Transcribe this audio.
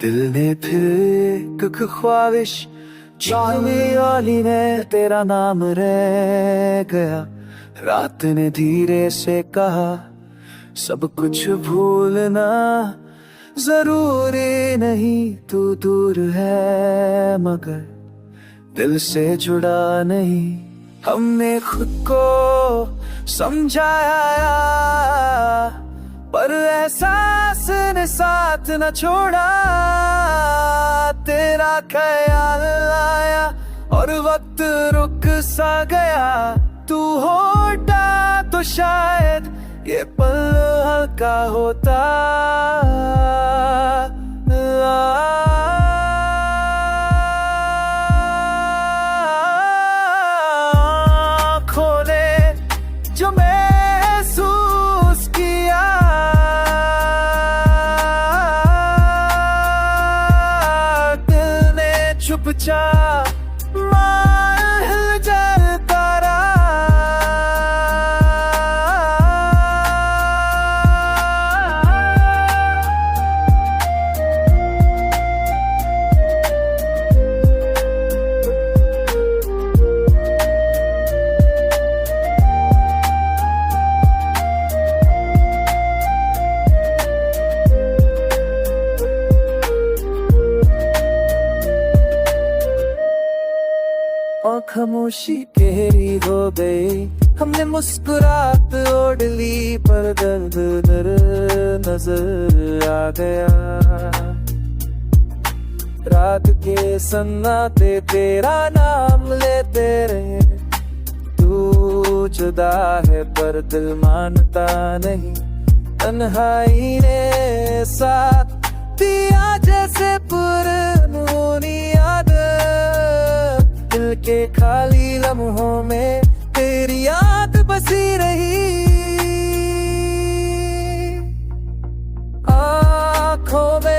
दिल ने फिर एक ख्वाहिश चाहने वाली ने तेरा नाम रह गया। रात ने धीरे से कहा सब कुछ भूलना जरूरी नहीं, तू दूर है मगर दिल से जुड़ा नहीं। हमने खुद को समझाया पर एहसास ने साथ न छोड़ा। तेरा ख्याल आया और वक्त रुक सा गया। तू होता तो शायद ये पल हल्का होता। आँखों ने जो महसूस किया दिल ने चुपचाप मार जलता रहा। और खामोशी गहरी हो गई। हमने मुस्कुराहट ओढ़ ली पर दर्द नजर आ गया। रात के सन्नाटे तेरा नाम लेते रहे। तू जुदा है पर दिल मानता नहीं। तन्हाई ने साथ दिया जैसे पुरनूनी आदत। दिल के खाली लम्हों में तेरी याद बसी रही। आँखों में